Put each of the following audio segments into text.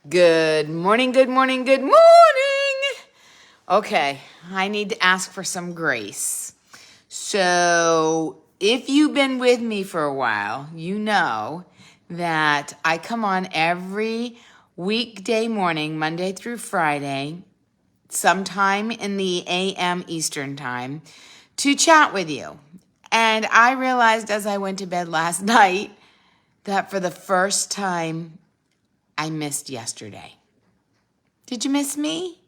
Good morning, good morning, good morning. Okay, I need to ask for some grace. So, if you've been with me for a while, you know that I come on every weekday morning, Monday through Friday, sometime in the a.m. Eastern time, to chat with you. And I realized as I went to bed last night that for the first time, I missed yesterday. Did you miss me?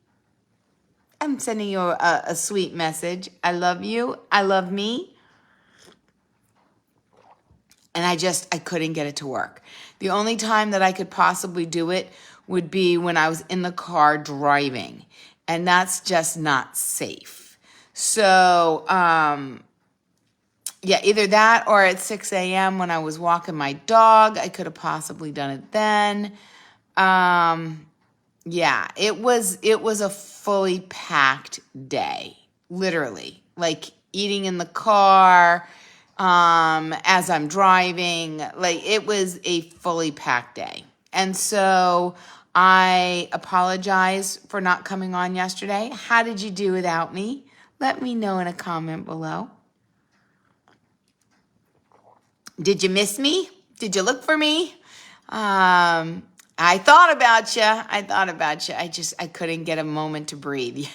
I'm sending you a sweet message. I love you. I love me. And I couldn't get it to work. The only time that I could possibly do it would be when I was in the car driving. And that's just not safe. So, yeah, either that or at 6 a.m. when I was walking my dog. I could have possibly done it then. Yeah, it was a fully packed day, literally. Like eating in the car, as I'm driving, like it was a fully packed day. And so I apologize for not coming on yesterday. How did you do without me? Let me know in a comment below. Did you miss me? Did you look for me? I thought about you. I couldn't get a moment to breathe.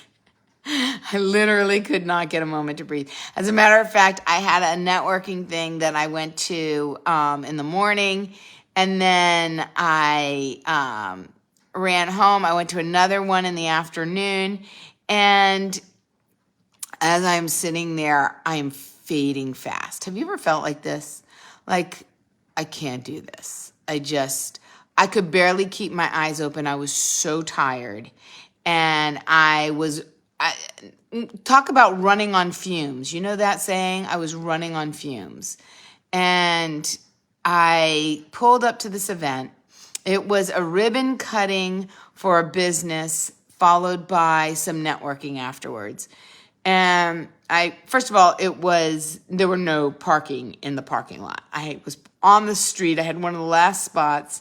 I literally could not get a moment to breathe. As a matter of fact, I had a networking thing that I went to in the morning, and then I ran home. I went to another one in the afternoon, and as I'm sitting there, I am fading fast. Have you ever felt like this? Like, I can't do this. I could barely keep my eyes open. I was so tired. And talk about running on fumes. You know that saying? I was running on fumes. And I pulled up to this event. It was a ribbon cutting for a business, followed by some networking afterwards. And first of all, there were no parking in the parking lot. I was on the street. I had one of the last spots.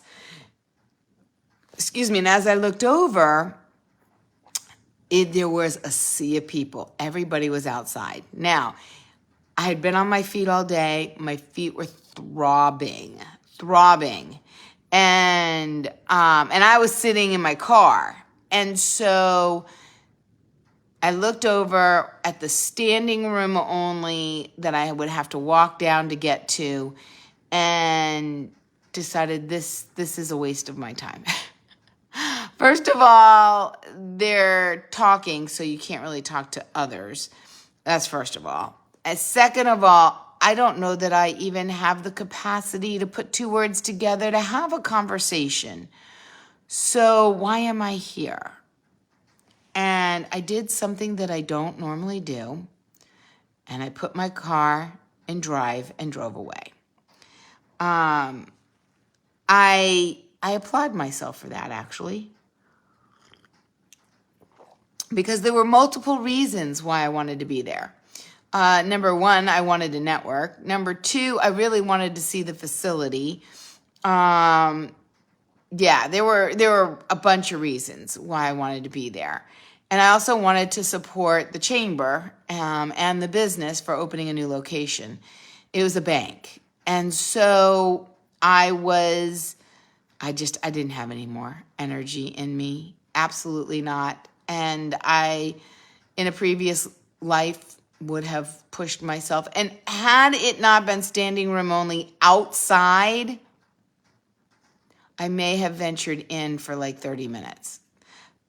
Excuse me. And as I looked over, there was a sea of people. Everybody was outside. Now, I had been on my feet all day. My feet were throbbing. And I was sitting in my car. And so I looked over at the standing room only that I would have to walk down to get to, and decided this is a waste of my time. First of all, they're talking, so you can't really talk to others. That's first of all. And second of all, I don't know that I even have the capacity to put two words together to have a conversation. So why am I here? And I did something that I don't normally do. And I put my car in drive and drove away. I applaud myself for that, actually. Because there were multiple reasons why I wanted to be there. Number one, I wanted to network. Number two, I really wanted to see the facility. Yeah, there were a bunch of reasons why I wanted to be there. And I also wanted to support the chamber and the business for opening a new location. It was a bank. And so I didn't have any more energy in me. Absolutely not. And in a previous life, would have pushed myself. And had it not been standing room only outside, I may have ventured in for like 30 minutes.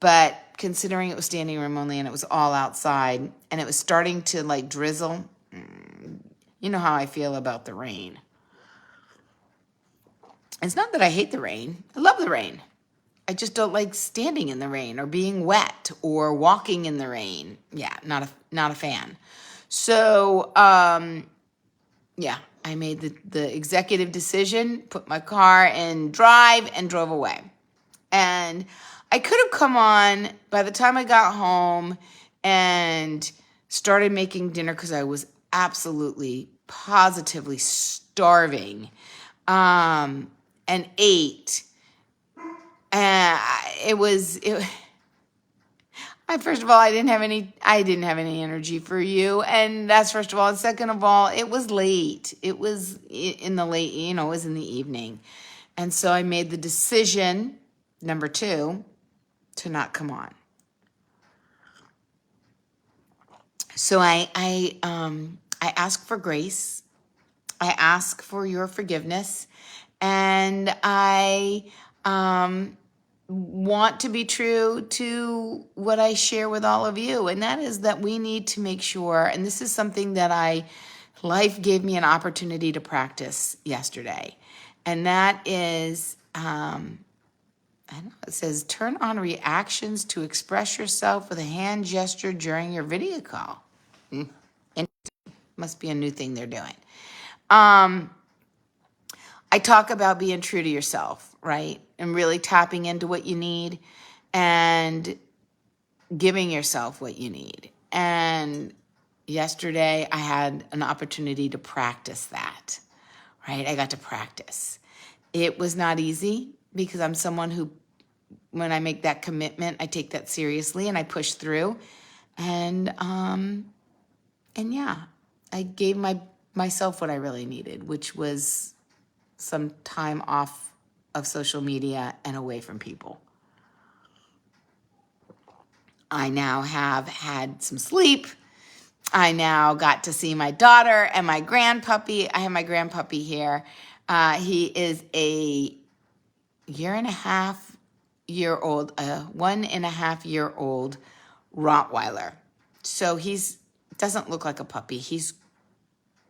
But considering it was standing room only and it was all outside and it was starting to like drizzle, you know how I feel about the rain. It's not that I hate the rain. I love the rain. I just don't like standing in the rain or being wet or walking in the rain. Yeah, not a fan. So, yeah, I made the executive decision, put my car in drive and drove away. And I could have come on by the time I got home and started making dinner because I was absolutely, positively starving, and ate. And first of all, I didn't have any energy for you. And that's first of all. And second of all, it was late. It was in the late, it was in the evening. And so I made the decision, number 2, to not come on. So I ask for grace. I ask for your forgiveness, and I want to be true to what I share with all of you, and that is that we need to make sure, and this is something that life gave me an opportunity to practice yesterday, and that is, I don't know, it says turn on reactions to express yourself with a hand gesture during your video call. And must be a new thing they're doing. I talk about being true to yourself, right? And really tapping into what you need and giving yourself what you need. And yesterday I had an opportunity to practice that, right? I got to practice. It was not easy because I'm someone who, when I make that commitment, I take that seriously and I push through. And yeah, I gave myself what I really needed, which was some time off of social media and away from people. I now have had some sleep. I now got to see my daughter and my grandpuppy. I have my grandpuppy here. He is a 1.5-year-old Rottweiler. So doesn't look like a puppy. He's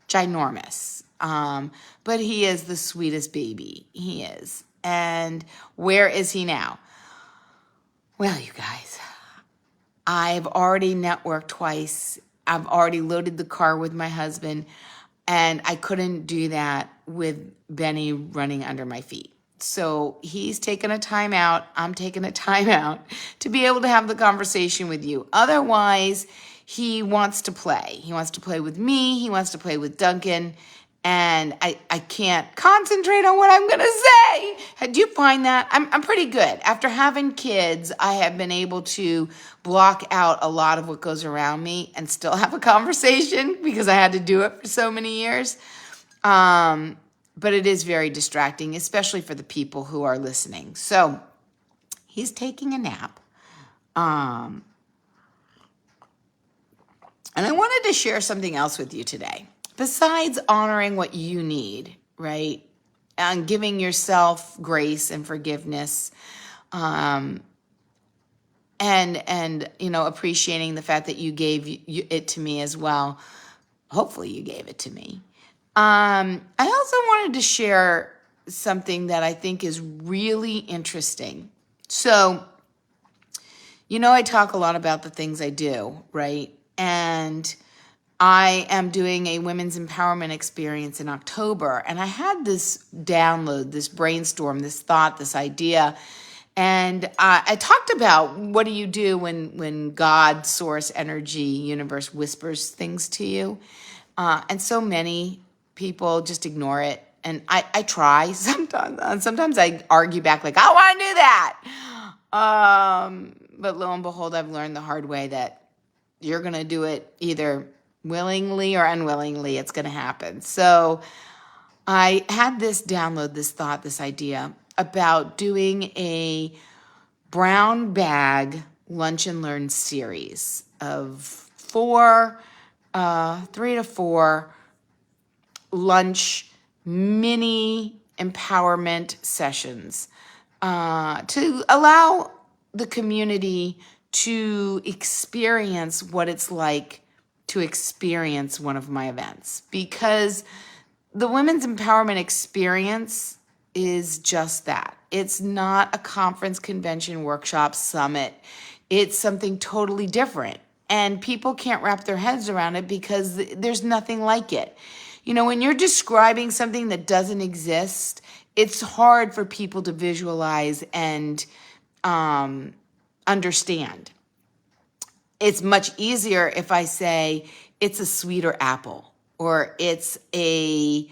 ginormous. But he is the sweetest baby. He is. And where is he now? Well, you guys, I've already networked twice. I've already loaded the car with my husband, and I couldn't do that with Benny running under my feet. So he's taken a time out. I'm taking a time out to be able to have the conversation with you. Otherwise, he wants to play. He wants to play with me. He wants to play with Duncan. And I can't concentrate on what I'm going to say. Do you find that? I'm pretty good. After having kids, I have been able to block out a lot of what goes around me and still have a conversation because I had to do it for so many years. But it is very distracting, especially for the people who are listening. So he's taking a nap. And I wanted to share something else with you today. Besides honoring what you need, right? And giving yourself grace and forgiveness, and appreciating the fact that you gave it to me as well. Hopefully you gave it to me. I also wanted to share something that I think is really interesting. So, I talk a lot about the things I do, right? And I am doing a women's empowerment experience in October. And I had this download, this brainstorm, this thought, this idea. And I talked about what do you do when God, source, energy, universe whispers things to you. And so many people just ignore it. And I try sometimes. Sometimes I argue back like, I want to do that. But lo and behold, I've learned the hard way that you're going to do it either willingly or unwillingly. It's going to happen. So I had this download, this thought, this idea about doing a brown bag lunch and learn series of 3 to 4 lunch mini empowerment sessions to allow the community to experience what it's like to experience one of my events. Because the Women's Empowerment Experience is just that. It's not a conference, convention, workshop, summit. It's something totally different. And people can't wrap their heads around it because there's nothing like it. When you're describing something that doesn't exist, it's hard for people to visualize and understand. It's much easier if I say it's a sweeter apple or it's a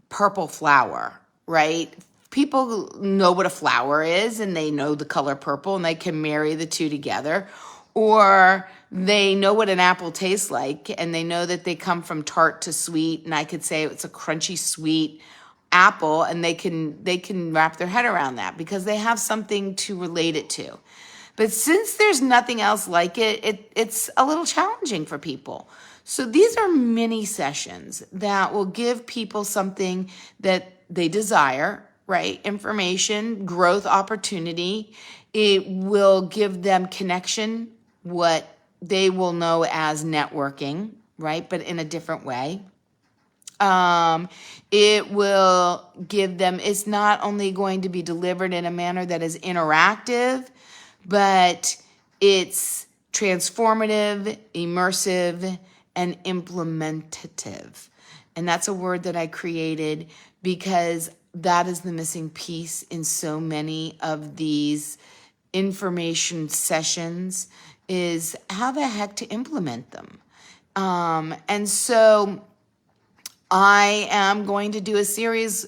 purple flower, right? people know what a flower is and they know the color purple and they can marry the two together. Or they know what an apple tastes like and they know that they come from tart to sweet. And I could say it's a crunchy, sweet apple, and they can wrap their head around that because they have something to relate it to. But since there's nothing else like it, it's a little challenging for people. So these are mini sessions that will give people something that they desire, right? Information, growth, opportunity. It will give them connection, what they will know as networking, right? But in a different way. It will give them, it's not only going to be delivered in a manner that is interactive, but it's transformative, immersive, and implementative. And that's a word that I created because that is the missing piece in so many of these information sessions, is how the heck to implement them. And so I am going to do a series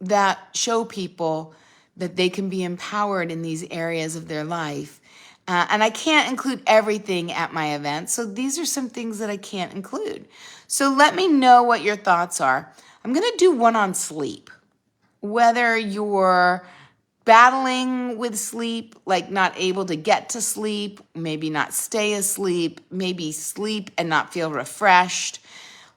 that show people that they can be empowered in these areas of their life. And I can't include everything at my event. So these are some things that I can't include. So let me know what your thoughts are. I'm going to do one on sleep. Whether you're battling with sleep, like not able to get to sleep, maybe not stay asleep, maybe sleep and not feel refreshed.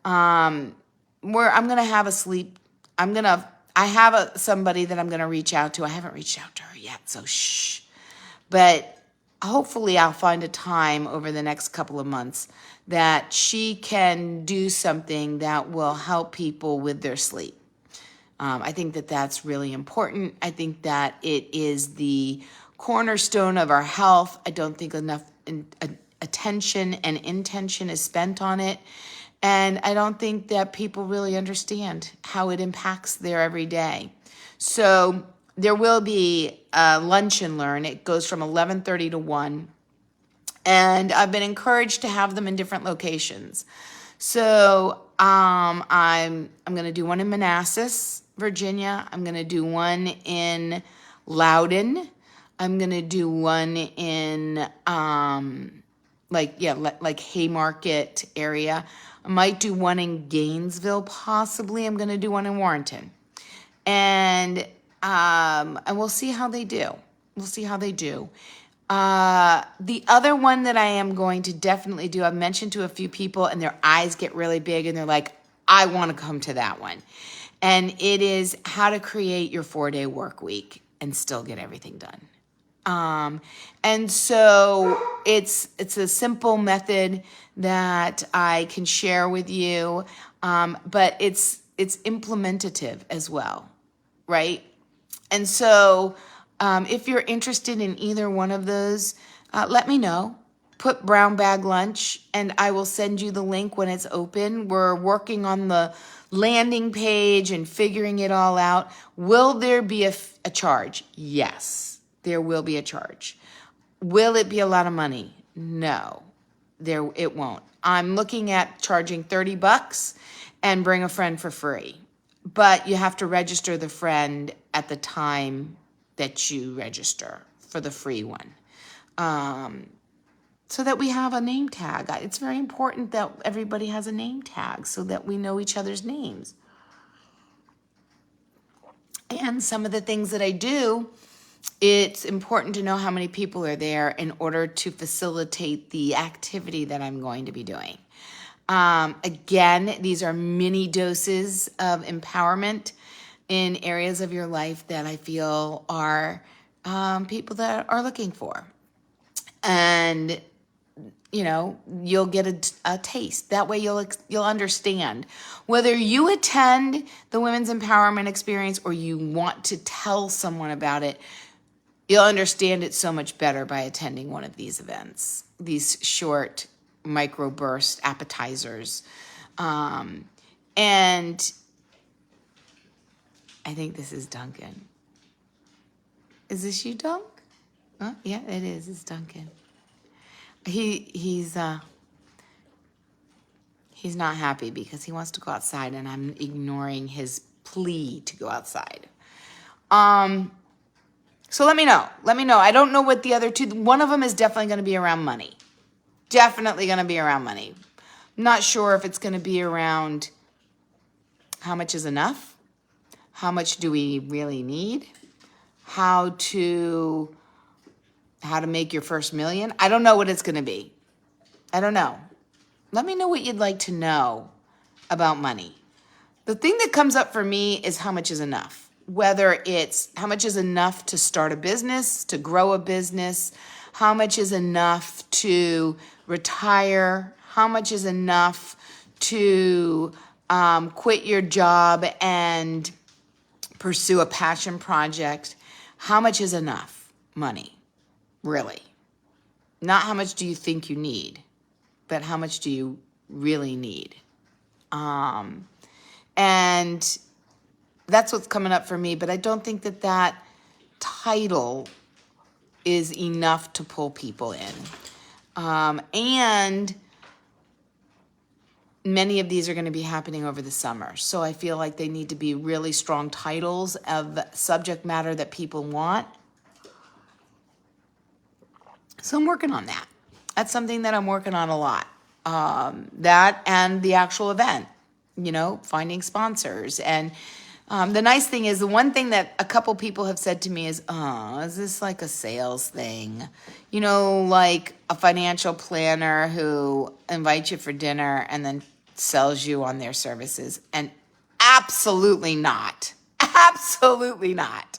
Where I'm going to have a sleep, I have somebody that I'm going to reach out to. I haven't reached out to her yet, so shh. But hopefully I'll find a time over the next couple of months that she can do something that will help people with their sleep. I think that that's really important. I think that it is the cornerstone of our health. I don't think enough attention and intention is spent on it. And I don't think that people really understand how it impacts their everyday. So there will be a lunch and learn. It goes from 11:30 to 1. And I've been encouraged to have them in different locations. So I'm going to do one in Manassas, Virginia. I'm going to do one in Loudoun. I'm going to do one in like Haymarket area. I might do one in Gainesville, possibly. I'm going to do one in Warrenton. And we'll see how they do. We'll see how they do. The other one that I am going to definitely do, I've mentioned to a few people and their eyes get really big and they're like, I want to come to that one. And it is how to create your 4-day work week and still get everything done. And so it's a simple method that I can share with you. But it's implementative as well, right? And so, if you're interested in either one of those, let me know. Put Brown Bag Lunch and I will send you the link when it's open. We're working on the landing page and figuring it all out. Will there be a charge? Yes, there will be a charge. Will it be a lot of money? No, it won't. I'm looking at charging $30 and bring a friend for free. But you have to register the friend at the time that you register for the free one. So that we have a name tag. It's very important that everybody has a name tag so that we know each other's names. And some of the things that I do, it's important to know how many people are there in order to facilitate the activity that I'm going to be doing. Again, these are mini doses of empowerment in areas of your life that I feel are people that are looking for. And, you'll get a taste. That way you'll understand. Whether you attend the Women's Empowerment Experience or you want to tell someone about it, you'll understand it so much better by attending one of these events, these short microburst appetizers. And I think this is Duncan. Is this you, Dunk? Huh? Yeah, it is. It's Duncan. He's not happy because he wants to go outside and I'm ignoring his plea to go outside. So let me know. Let me know. I don't know what the other two, one of them is definitely going to be around money. Definitely going to be around money. I'm not sure if it's going to be around how much is enough, how much do we really need, how to make your first million. I don't know what it's going to be. I don't know. Let me know what you'd like to know about money. The thing that comes up for me is how much is enough. Whether it's how much is enough to start a business, to grow a business, how much is enough to retire, how much is enough to quit your job and pursue a passion project. How much is enough money, really? Not how much do you think you need, but how much do you really need? And that's what's coming up for me, but I don't think that title is enough to pull people in. And many of these are going to be happening over the summer. So I feel like they need to be really strong titles of subject matter that people want. So I'm working on that. That's something that I'm working on a lot. That and the actual event, finding sponsors. And the nice thing is, the one thing that a couple people have said to me is this like a sales thing? Like a financial planner who invites you for dinner and then sells you on their services. And absolutely not. Absolutely not.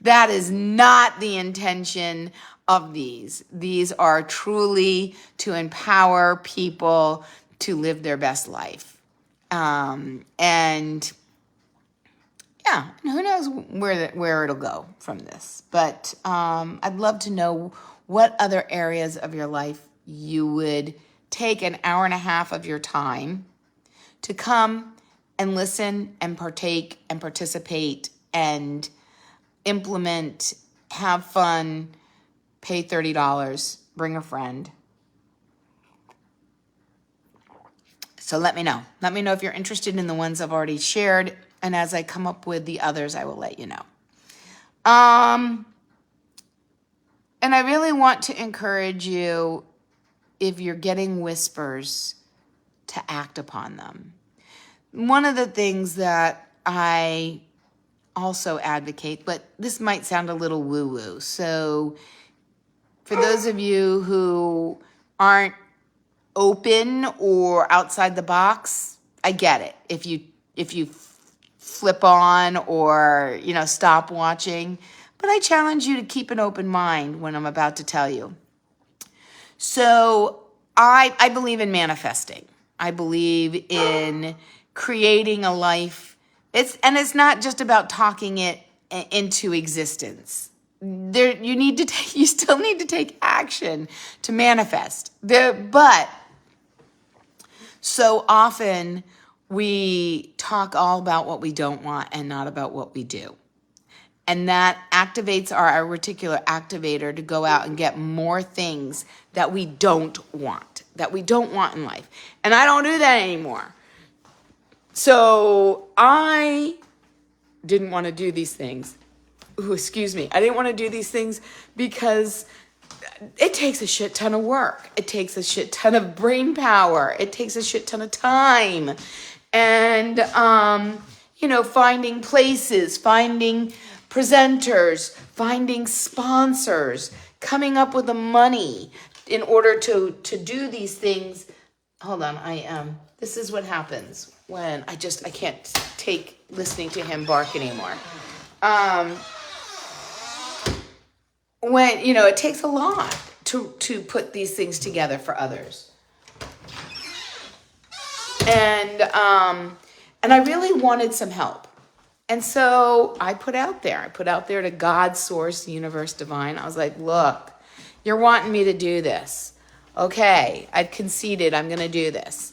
That is not the intention of these. These are truly to empower people to live their best life. And yeah, and who knows where it'll go from this. But I'd love to know what other areas of your life you would take an hour and a half of your time to come and listen and partake and participate and implement, have fun, pay $30, bring a friend. So let me know. Let me know if you're interested in the ones I've already shared. And as I come up with the others, I will let you know. And I really want to encourage you, if you're getting whispers, to act upon them. One of the things that I also advocate, but this might sound a little woo-woo. So for those of you who aren't open or outside the box, I get it. If you flip on or, stop watching, but I challenge you to keep an open mind when I'm about to tell you. So I believe in manifesting. I believe in creating a life. It's not just about talking it into existence. You still need to take action to manifest. But so often we talk all about what we don't want and not about what we do. And that activates our reticular activator to go out and get more things that we don't want in life. And I don't do that anymore. So I didn't want to do these things. I didn't want to do these things because it takes a shit ton of work. It takes a shit ton of brain power. It takes a shit ton of time. And, finding places, finding presenters, finding sponsors, coming up with the money in order to do these things. Hold on, this is what happens when I can't take listening to him bark anymore. When, it takes a lot to put these things together for others. And I really wanted some help. And so I put out there to God, source, universe, divine. I was like, look, you're wanting me to do this. Okay, I've conceded I'm going to do this.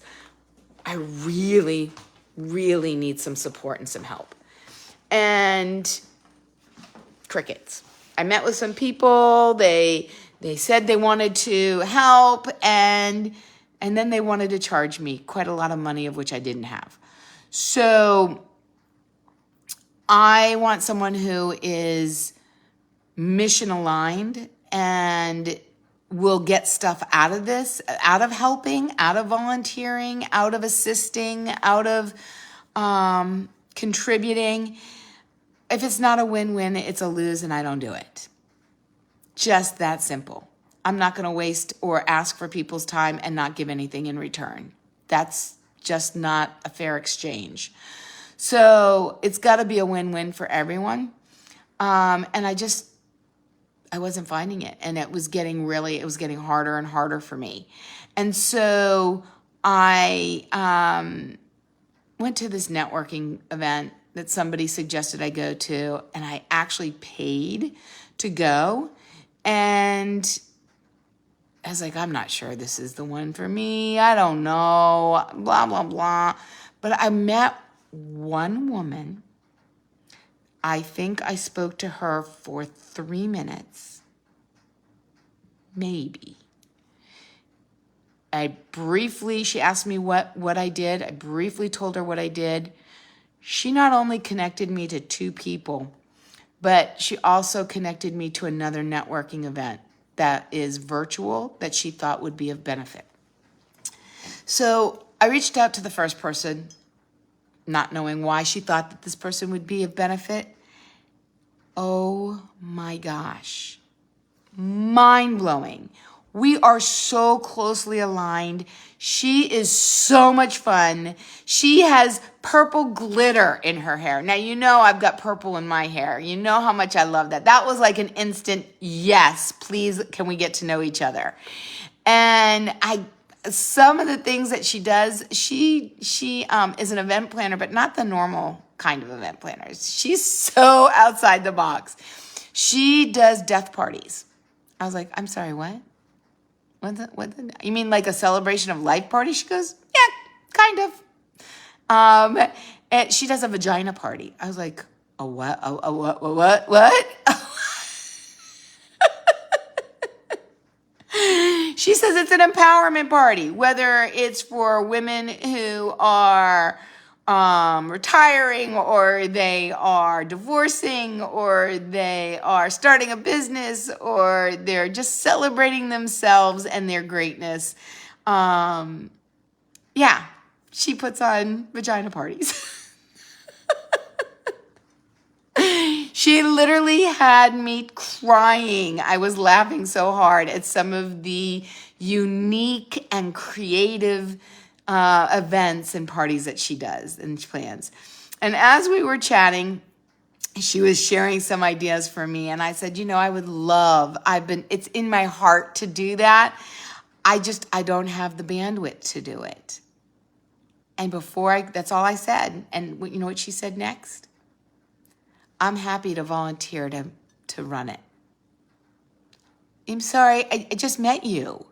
I really, really need some support and some help. And crickets. I met with some people. They said they wanted to help, and then they wanted to charge me quite a lot of money, of which I didn't have. So I want someone who is mission aligned and will get stuff out of this, out of helping, out of volunteering, out of assisting, out of contributing. If it's not a win-win, it's a lose, and I don't do it. Just that simple. I'm not going to waste or ask for people's time and not give anything in return. That's just not a fair exchange. So it's got to be a win-win for everyone. And I wasn't finding it. And it was getting harder and harder for me. And so I went to this networking event that somebody suggested I go to, and I actually paid to go. And I was like, I'm not sure this is the one for me. I don't know, blah, blah, blah. But I met one woman. I think I spoke to her for 3 minutes, maybe. She asked me what I did. I briefly told her what I did. She not only connected me to 2 people, but she also connected me to another networking event that is virtual that she thought would be of benefit. So I reached out to the first person, not knowing why she thought that this person would be of benefit. Oh my gosh. Mind-blowing. We are so closely aligned. She is so much fun. She has purple glitter in her hair. Now, you know I've got purple in my hair. You know how much I love that. That was like an instant, yes, please, can we get to know each other? And some of the things that she does, she is an event planner, but not the normal kind of event planners. She's so outside the box. She does death parties. I was like, I'm sorry, what? You mean like a celebration of life party? She goes, yeah, kind of. And she does a vagina party. I was like, a what? A what? She says it's an empowerment party, whether it's for women who are retiring, or they are divorcing, or they are starting a business, or they're just celebrating themselves and their greatness. Yeah, she puts on vagina parties. She literally had me crying. I was laughing so hard at some of the unique and creative events and parties that she does and she plans. And as we were chatting, she was sharing some ideas for me. And I said, it's in my heart to do that. I don't have the bandwidth to do it. And that's all I said. And you know what she said next? I'm happy to volunteer to run it. I'm sorry, I just met you.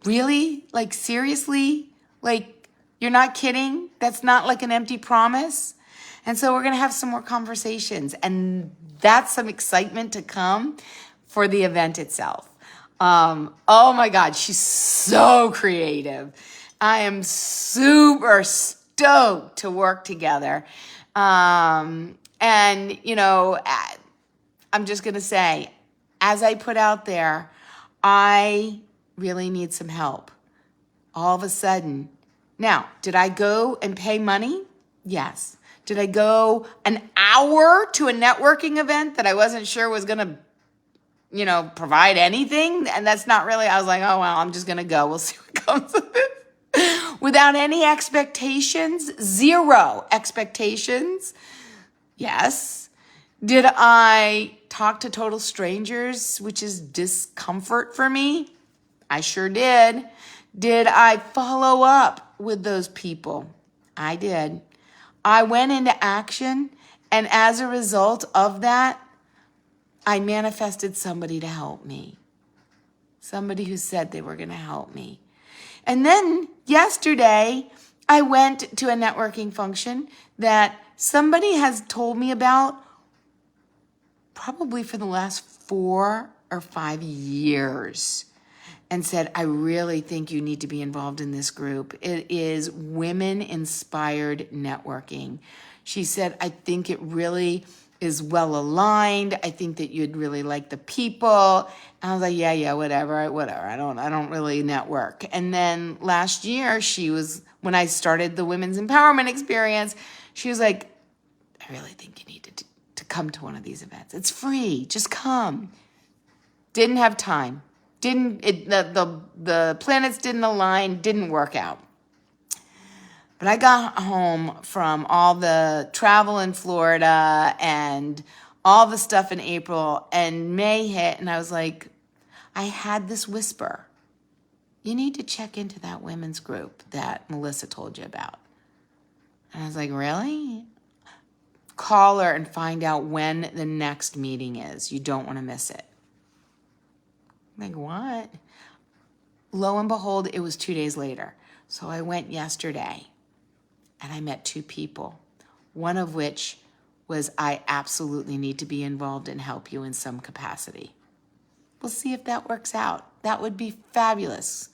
Really? Like, seriously? Like, you're not kidding? That's not like an empty promise? And so we're going to have some more conversations. And that's some excitement to come for the event itself. Oh my God, she's so creative. I am super stoked to work together. And, you know, I'm just going to say, as I put out there, I really need some help. All of a sudden. Now, did I go and pay money? Yes. Did I go an hour to a networking event that I wasn't sure was going to, you know, provide anything? And that's not really, I was like, oh, well, I'm just going to go. We'll see what comes of it. Without any expectations, 0 expectations. Yes. Did I talk to total strangers, which is discomfort for me? I sure did. Did I follow up with those people? I did. I went into action, and as a result of that, I manifested somebody to help me. Somebody who said they were going to help me. And then yesterday, I went to a networking function that somebody has told me about probably for the last 4 or 5 years and said, I really think you need to be involved in this group. It is women-inspired networking. She said, I think it really is well aligned. I think that you'd really like the people. And I was like, yeah, whatever. I don't really network. And then last year when I started the Women's Empowerment Experience, she was like, I really think you need to come to one of these events. It's free. Just come. Didn't have time. The planets didn't align, didn't work out. But I got home from all the travel in Florida and all the stuff in April, and May hit, and I was like, I had this whisper. You need to check into that women's group that Melissa told you about. And I was like, really? Call her and find out when the next meeting is. You don't want to miss it. I'm like, what? Lo and behold, it was 2 days later. So I went yesterday and I met 2 people, one of which was, I absolutely need to be involved and help you in some capacity. We'll see if that works out. That would be fabulous.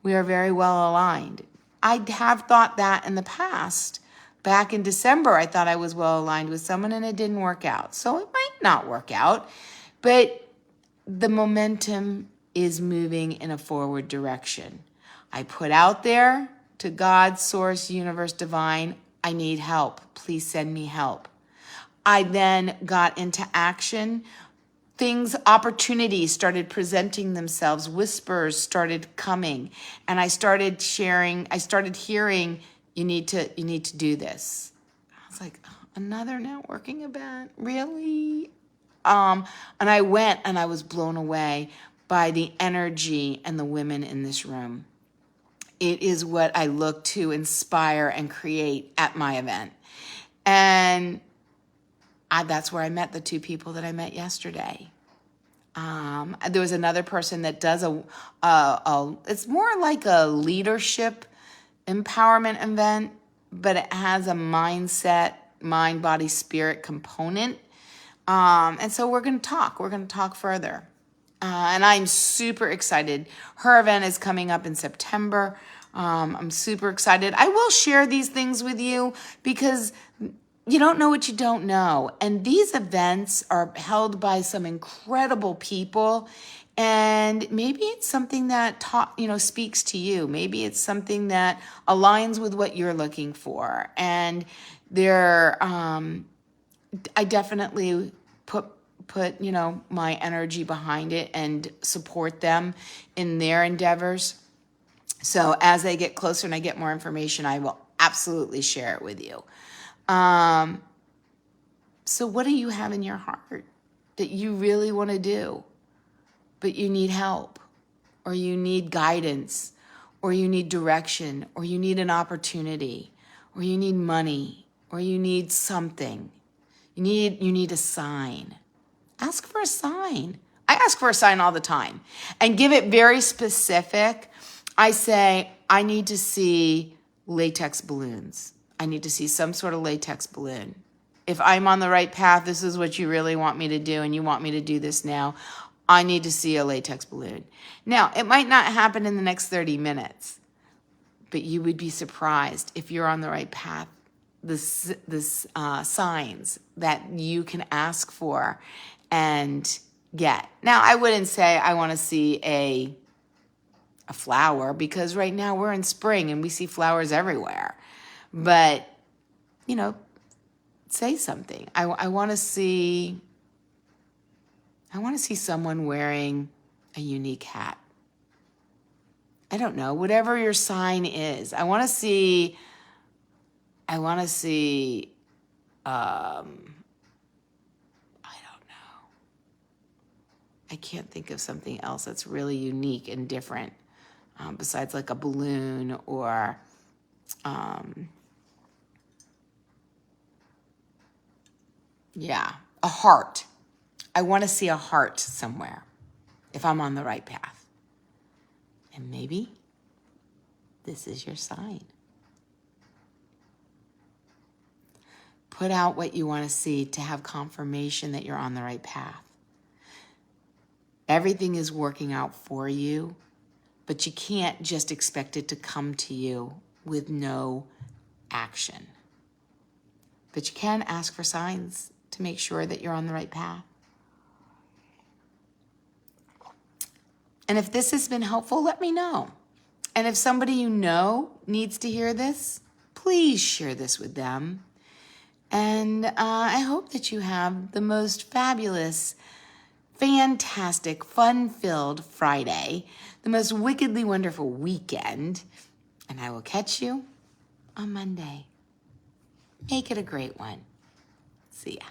We are very well aligned. I have thought that in the past. Back in December, I thought I was well aligned with someone and it didn't work out. So it might not work out, but the momentum is moving in a forward direction. I put out there to God, Source, Universe, Divine, I need help. Please send me help. I then got into action. Opportunities started presenting themselves. Whispers started coming. And I started hearing, you need to do this. I was like, another networking event? Really? And I went and I was blown away by the energy and the women in this room. It is what I look to inspire and create at my event. And that's where I met the 2 people that I met yesterday. There was another person that does it's more like a leadership empowerment event, but it has a mindset, mind, body, spirit component. And so we're going to talk further. And I'm super excited. Her event is coming up in September. I'm super excited. I will share these things with you because you don't know what you don't know. And these events are held by some incredible people. And maybe it's something that speaks to you. Maybe it's something that aligns with what you're looking for. And I definitely put my energy behind it and support them in their endeavors. So as I get closer and I get more information, I will absolutely share it with you. So what do you have in your heart that you really want to do, but you need help, or you need guidance, or you need direction, or you need an opportunity, or you need money, or you need something? You need a sign. Ask for a sign. I ask for a sign all the time and give it very specific. I say, I need to see latex balloons. I need to see some sort of latex balloon. If I'm on the right path, this is what you really want me to do, and you want me to do this now, I need to see a latex balloon. Now, it might not happen in the next 30 minutes, but you would be surprised if you're on the right path. This signs that you can ask for and get. Now, I wouldn't say I want to see a flower, because right now we're in spring and we see flowers everywhere. But, say something. I want to see someone wearing a unique hat. I don't know, whatever your sign is. I want to see I don't know. I can't think of something else that's really unique and different, besides like a balloon or a heart. I want to see a heart somewhere if I'm on the right path. And maybe this is your sign. Put out what you want to see to have confirmation that you're on the right path. Everything is working out for you, but you can't just expect it to come to you with no action. But you can ask for signs to make sure that you're on the right path. And if this has been helpful, let me know. And if somebody you know needs to hear this, please share this with them. And I hope that you have the most fabulous, fantastic, fun-filled Friday, the most wickedly wonderful weekend. And I will catch you on Monday. Make it a great one. See ya.